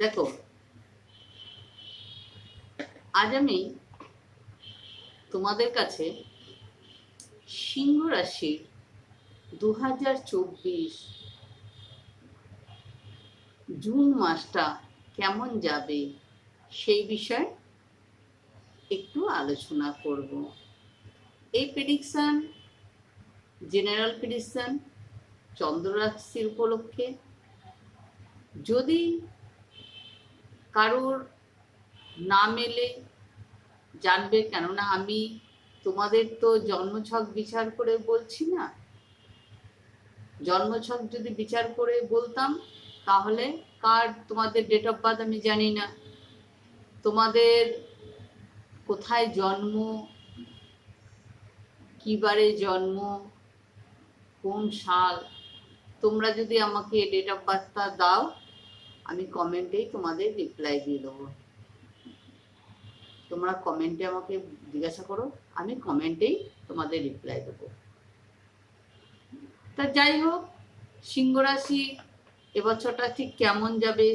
দেখো, আজ আমি তোমাদের কাছে সিংহ রাশির 2024 জুন মাসটা কেমন যাবে সেই বিষয়ে একটু আলোচনা করব। এই প্রেডিকশন জেনারেল প্রেডিকশন চন্দ্র রাশির উপলক্ষে। যদি কারোর না মেলে জানবে, কেননা আমি তোমাদের তো জন্মছক বিচার করে বলছি না। জন্মছক যদি বিচার করে বলতাম তাহলে তোমাদের ডেট অফ বার্থ আমি জানি না, তোমাদের কোথায় জন্ম, কি বারে জন্ম, কোন সাল, তোমরা যদি আমাকে ডেট অফ বার্থটা দাও আমি কমেন্টেই তোমাদের রিপ্লাই দিয়ে দেবো। তোমরা কমেন্টে আমাকে জিজ্ঞাসা করো, আমি কমেন্টেই তোমাদের রিপ্লাই দেবো। তা যাই হোক, সিংহ রাশি এবছরটা ঠিক কেমন যাবে,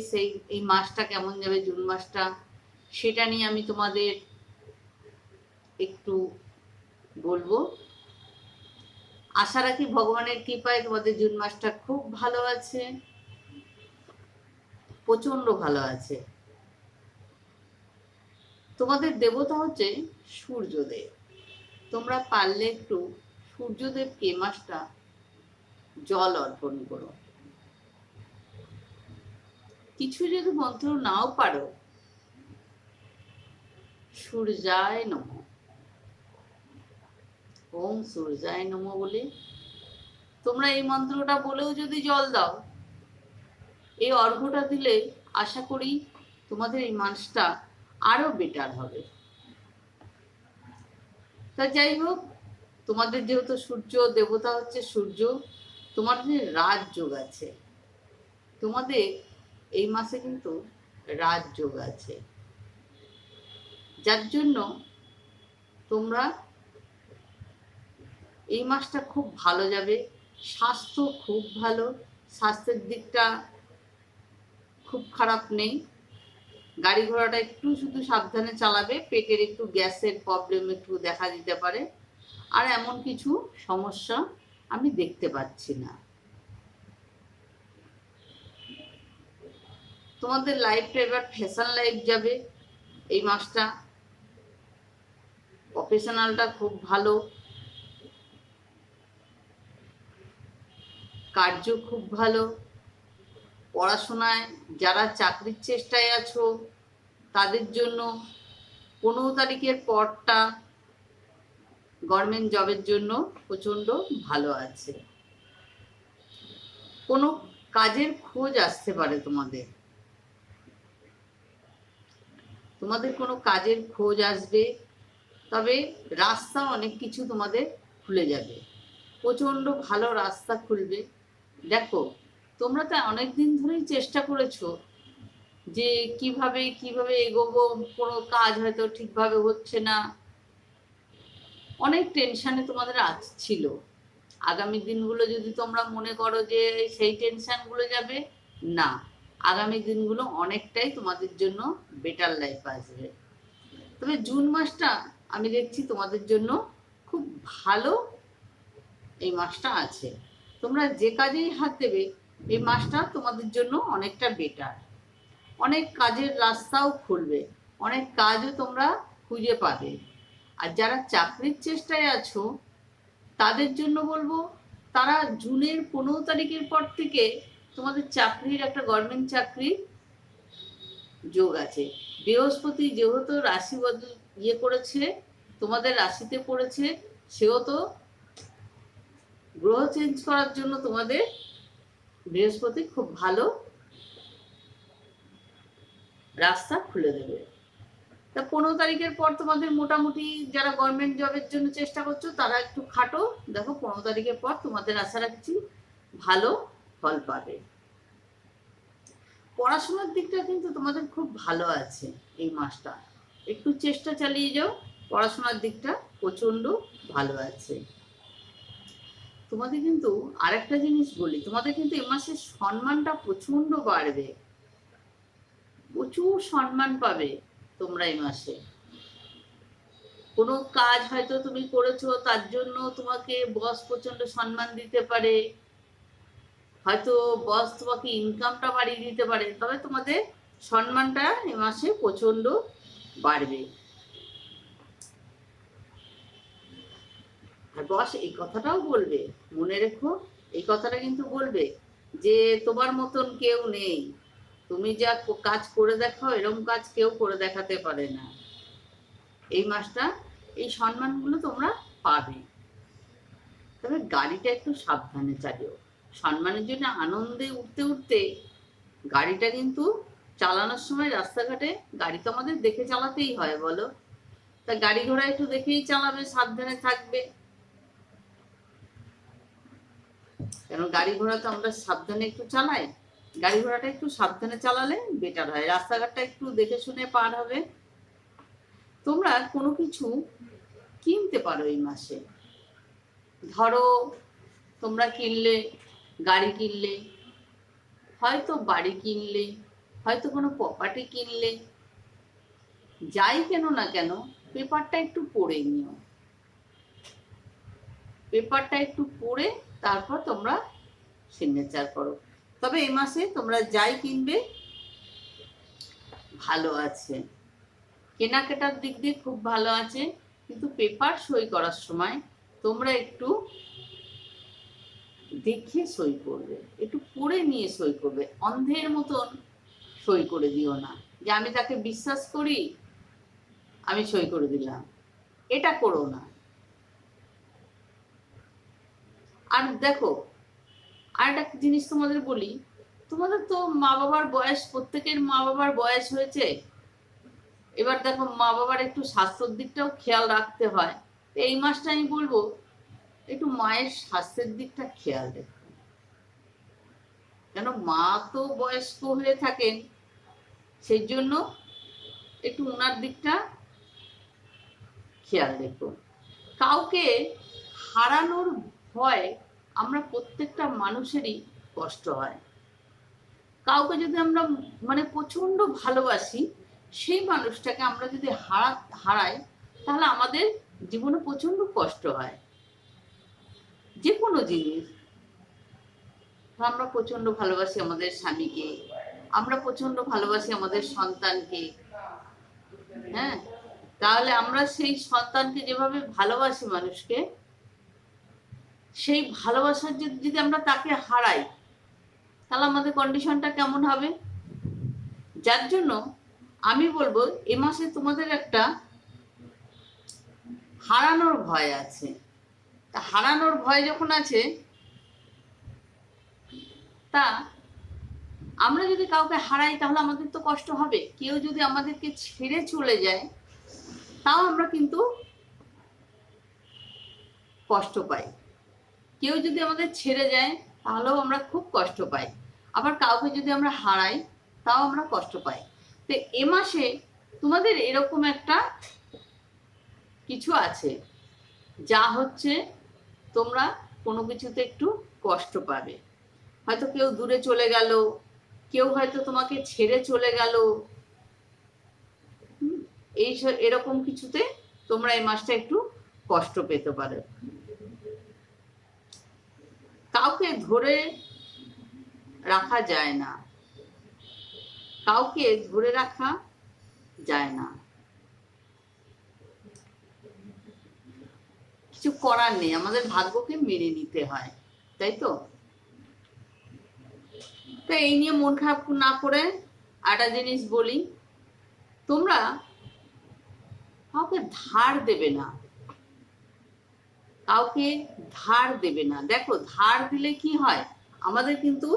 এই মাসটা কেমন যাবে, জুন মাসটা, সেটা নিয়ে আমি তোমাদের একটু বলবো। আশা রাখি ভগবানের কৃপায় তোমাদের জুন মাসটা খুব ভালো আছে, প্রচন্ড ভালো আছে। তোমাদের দেবতা হচ্ছে সূর্যদেব। তোমরা পারলে একটু সূর্যদেবকে মাসটা জল অর্পণ করো। কিছু যদি মন্ত্র নাও পারো, সূর্যায় নমঃ, ওম সূর্যায় নমঃ বলে তোমরা এই মন্ত্রটা বলেও যদি জল দাও, এই অর্ঘ্যটা দিলে আশা করি তোমাদের এই মাসটা আরো বেটার হবে। তা যাই হোক, তোমাদের যেহেতু সূর্য দেবতা হচ্ছে সূর্য, তোমাদের রাজযোগ আছে। তোমাদের এই মাসে কিন্তু রাজযোগ আছে, যার জন্য তোমরা এই মাসটা খুব ভালো যাবে। স্বাস্থ্য খুব ভালো, স্বাস্থ্যের দিকটা খুব খারাপ নেই। গাড়ি ঘোড়াটা একটু শুধু সাবধানে চালাবে, পেটের একটু গ্যাসের প্রবলেম একটু দেখা দিতে পারে, আর এমন কিছু সমস্যা আমি দেখতে পাচ্ছি না। তোমাদের লাইফটা এবার ফ্যাশন লাইফ যাবে এই মাসটা। প্রফেশনালটা খুব ভালো, কার্য খুব ভালো। পড়াশোনায় যারা চাকরির চেষ্টায় আছো তাদের জন্য 15 তারিখের পরটা গভর্নমেন্ট জবের জন্য প্রচণ্ড ভালো আছে। কোনো কাজের খোঁজ আসতে পারে, তোমাদের কোনো কাজের খোঁজ আসবে, তবে রাস্তা অনেক কিছু তোমাদের খুলে যাবে, প্রচণ্ড ভালো রাস্তা খুলবে। দেখো, তোমরা তো অনেকদিন ধরেই চেষ্টা করেছো যে কিভাবে এগোবো, কোনো কাজ হয়তো ঠিকভাবে হচ্ছে না, অনেক টেনশনে তোমাদের ছিল। আগামী দিনগুলো যদি তোমরা মনে করো যে সেই টেনশনগুলো যাবে, না, আগামী দিনগুলো অনেকটাই তোমাদের জন্য বেটার লাইফ আসবে। তবে জুন মাসটা আমি দেখছি তোমাদের জন্য খুব ভালো এই মাসটা আছে। তোমরা যে কাজেই হাত দেবে এই মাসটা তোমাদের জন্য অনেকটা বেটার। অনেক কাজের রাস্তাও খুলবে, অনেক কাজও তোমরা খুঁজে পাবে। আর যারা চাকরির চেষ্টায় আছো তাদের জন্য বলবো, তারা জুনের 15 তারিখের পর থেকে তোমাদের চাকরির একটা গভর্নমেন্ট চাকরির যোগ আছে। বৃহস্পতি যেহেতু রাশি বদল করেছে, তোমাদের রাশিতে পড়েছে, সেও তো গ্রহ চেঞ্জ করার জন্য তোমাদের বৃহস্পতি খুব ভালো রাস্তা খুলে দেবে। তা 15 তারিখের পর তোমাদের মোটামুটি যারা গভর্নমেন্ট জবের জন্য চেষ্টা করছো তারা একটু খাটো, দেখো 15 তারিখের পর তোমাদের আশা রাখছি ভালো ফল পাবে। পড়াশোনার দিকটা কিন্তু তোমাদের খুব ভালো আছে এই মাসটা, একটু চেষ্টা চালিয়ে যাও, পড়াশোনার দিকটা প্রচন্ড ভালো আছে। তোমাদের কিন্তু আরেকটা জিনিস বলি, তোমাদের কিন্তু এই মাসে সম্মানটা প্রচন্ড বাড়বে। প্রচুর সম্মান পাবে তোমরা এই মাসে। কোনো কাজ হয়তো তুমি করেছো, তার জন্য তোমাকে বস প্রচন্ড সম্মান দিতে পারে, হয়তো বস তোমাকে ইনকামটা বাড়িয়ে দিতে পারে, তবে তোমাদের সম্মানটা এ মাসে প্রচন্ড বাড়বে। আর বস এই কথাটাও বলবে, মনে রেখো, এই কথাটা কিন্তু বলবে যে তোমার মতন কেউ নেই, তুমি যা কাজ করে দেখাও এরকম কাজ কেউ করে দেখাতে পারে না। এই মাসটা এই সম্মানগুলো তোমরা পাবে। তবে গাড়িটা একটু সাবধানে চালিও। সম্মানের জন্য আনন্দে উঠতে উঠতে গাড়িটা কিন্তু চালানোর সময় রাস্তাঘাটে গাড়ি তো আমাদের দেখে চালাতেই হয়, বলো? তা গাড়ি ঘোড়া একটু দেখেই চালাবে, সাবধানে থাকবে। কেন গাড়ি ঘোড়া তো আমরা সাবধানে একটু চালাই, গাড়ি ঘোড়াটা একটু সাবধানে চালালে বেটার হয়, রাস্তাঘাটটা একটু দেখে শুনে পার হবে। তোমরা কোনো কিছু কিনতে পারো এই মাসে। ধরো তোমরা কিনলে, গাড়ি কিনলে, হয়তো বাড়ি কিনলে, হয়তো কোনো প্রপার্টি কিনলে, যাই কেন না কেন পেপারটা একটু পড়ে নিও। পেপারটা একটু পড়ে তারপর তোমরা সিগনেচার করো। তবে এই মাসে তোমরা যাই কিনবে ভালো আছে, কেনাকাটার দিক দিয়ে খুব ভালো আছে, কিন্তু পেপার সই করার সময় তোমরা একটু দেখে সই করবে, একটু পড়ে নিয়ে সই করবে। অন্ধের মতন সই করে দিও না যে আমি তাকে বিশ্বাস করি আমি সই করে দিলাম, এটা করো না। আর দেখো, আর একটা জিনিস তোমাদের বলি, তোমাদের তো মা বাবার বয়স, প্রত্যেকের মা বাবার বয়স হয়েছে। এবার দেখো মা বাবার একটু স্বাস্থ্যের দিকটাও খেয়াল রাখতে হয়। এই মাসটা আমি বলবো একটু মায়ের স্বাস্থ্যের দিকটা খেয়াল রেখো, কেন মা তো বয়স্ক হয়ে থাকেন, সেই জন্য একটু ওনার দিকটা খেয়াল রেখো। কাউকে হারানোর ভয় আমরা প্রত্যেকটা মানুষেরই কষ্ট হয়। কাউকে যদি আমরা মানে প্রচন্ড ভালোবাসি, সেই মানুষটাকে আমরা যদি হারাই তাহলে আমাদের জীবনে প্রচন্ড কষ্ট হয়। যে কোনো জিনিস, আমরা প্রচন্ড ভালোবাসি আমাদের স্বামীকে, আমরা প্রচন্ড ভালোবাসি আমাদের সন্তানকে, হ্যাঁ, তাহলে আমরা সেই সন্তানকে যেভাবে ভালোবাসি মানুষকে, সেই ভালোবাসার যদি আমরা তাকে হারাই তাহলে আমাদের কন্ডিশনটা কেমন হবে। যার জন্য আমি বলবো এ মাসে তোমাদের একটা হারানোর ভয় আছে। তা হারানোর ভয় যখন আছে, তা আমরা যদি কাউকে হারাই তাহলে আমাদের তো কষ্ট হবে। কেউ যদি আমাদেরকে ছেড়ে চলে যায় তাও আমরা কিন্তু কষ্ট পাই। কেউ যদি আমাদের ছেড়ে যায় তাহলেও আমরা খুব কষ্ট পাই। আবার কাউকে যদি আমরা হারাই তাও আমরা কষ্ট পাই। তো এ মাসে তোমাদের এরকম একটা কিছু আছে, যা হচ্ছে তোমরা কোনো কিছুতে একটু কষ্ট পাবে। হয়তো কেউ দূরে চলে গেল, কেউ হয়তো তোমাকে ছেড়ে চলে গেল, এই এরকম কিছুতে তোমরা এই মাসটা একটু কষ্ট পেতে পারো। কাউকে ধরে রাখা যায় না, কাউকে ধরে রাখা যায় না, কিছু করার নেই, আমাদের ভাগ্যকে মেনে নিতে হয়, তাই তো? তো এই নিয়ে মন খারাপ না করে একটা জিনিস বলি, তোমরা কাউকে ধার দেবে না, কাউকে ধার দেবে না। দেখো ধার দিলে কি হয়, আমাদের কিন্তু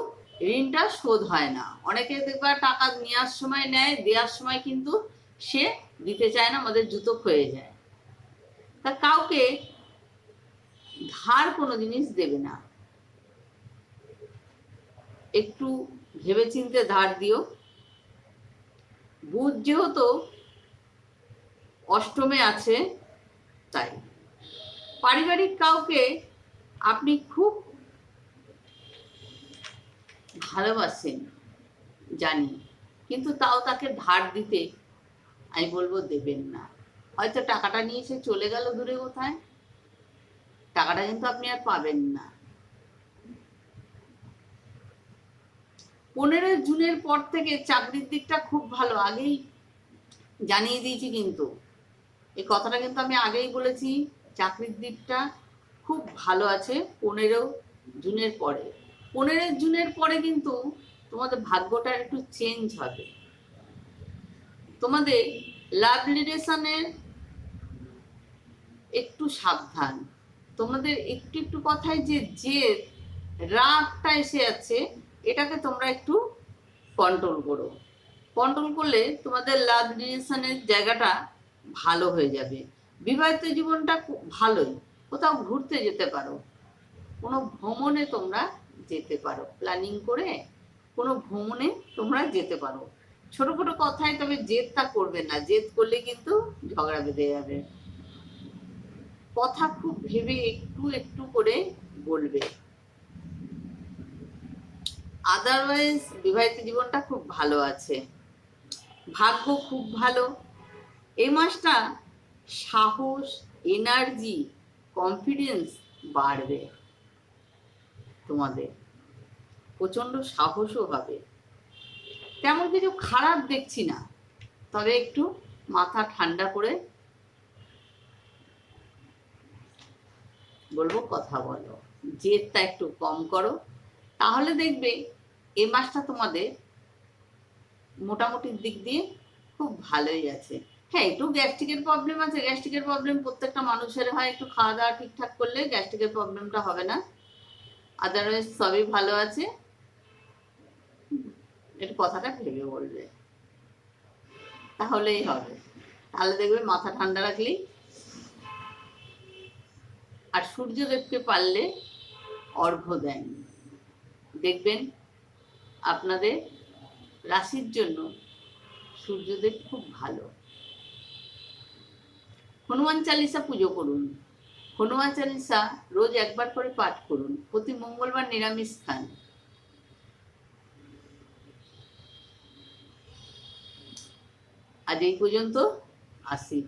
ঋণটা শোধ হয় না। অনেকে দেখবা টাকা নেওয়ার সময় নেয়, দেওয়ার সময় কিন্তু সে দিতে চায় না, আমাদের জুতো ক্ষয়ে যায়। তা কাউকে ধার কোনো জিনিস দেবে না, একটু ভেবেচিন্তে ধার দিও। বুধ যেহেতু অষ্টমে আছে, তাই পারিবারিক কাউকে আপনি খুব ভালোবাসেন জানি, কিন্তু তাও তাকে ধার দিতে আমি বলবো দেবেন না। হয়তো টাকাটা নিয়ে সে চলে গেল দূরে কোথায়, টাকাটা কিন্তু আপনি আর পাবেন না। 15 জুনের পর থেকে চাকরির দিকটা খুব ভালো, আগেই জানিয়ে দিয়েছি, কিন্তু এই কথাটা কিন্তু আমি আগেই বলেছি, চাকরির দিকটা খুব ভালো আছে 15 জুনের পরে। 15 জুনের পরে কিন্তু তোমাদের ভাগ্যটা একটু চেঞ্জ হবে। তোমাদের লাভ রিলেশনের একটু সাবধান। তোমাদের একটু একটু কথায় যে জেদ, রাগটা এসে আছে, এটাকে তোমরা একটু কন্ট্রোল করো। কন্ট্রোল করলে তোমাদের লাভ রিলেশনের জায়গাটা ভালো হয়ে যাবে। বিবাহিত জীবনটা ভালোই, কোথাও ঘুরতে যেতে পারো, কোনো ভ্রমণে তোমরা যেতে পারো, প্ল্যানিং করে কোনো ভ্রমণে তোমরা যেতে পারো। ছোট ছোট কথায় তবে জেদটা করবে না, জেদ করলে কিন্তু ঝগড়া বেঁধে যাবে। কথা খুব ভেবে একটু একটু করে বলবে। আদারওয়াইজ বিবাহিত জীবনটা খুব ভালো আছে, ভাগ্য খুব ভালো। এই মাসটা সাহস, এনার্জি, কনফিডেন্স বাড়বে, তোমাদের প্রচন্ড সাহসও হবে। তেমন কিছু খারাপ দেখছি না, তবে একটু মাথা ঠান্ডা করে বলবো, কথা বলো, জেদটা একটু কম করো, তাহলে দেখবে এই মাসটা তোমাদের মোটামুটির দিক দিয়ে খুব ভালোই আছে। হ্যাঁ, একটু গ্যাস্ট্রিকের প্রবলেম আছে, গ্যাস্ট্রিকের প্রবলেম প্রত্যেকটা মানুষের হয়, একটু খাওয়া দাওয়া ঠিকঠাক করলে গ্যাস্ট্রিকের প্রবলেমটা হবে না, আদারওয়াইজ সবই ভালো আছে। একটু কথাটা ভেবে বলবে, তাহলেই হবে, তাহলে দেখবে মাথা ঠান্ডা রাখলেই। আর সূর্যদেবকে পারলে অর্ঘ্য দেন, দেখবেন আপনাদের রাশির জন্য সূর্যদেব খুব ভালো। হনুমান চালিসা পুজো করুন, হনুমান চালিসা রোজ একবার করে পাঠ করুন, প্রতি মঙ্গলবার নিরামিষ খান। আজ এই পর্যন্ত, আসি।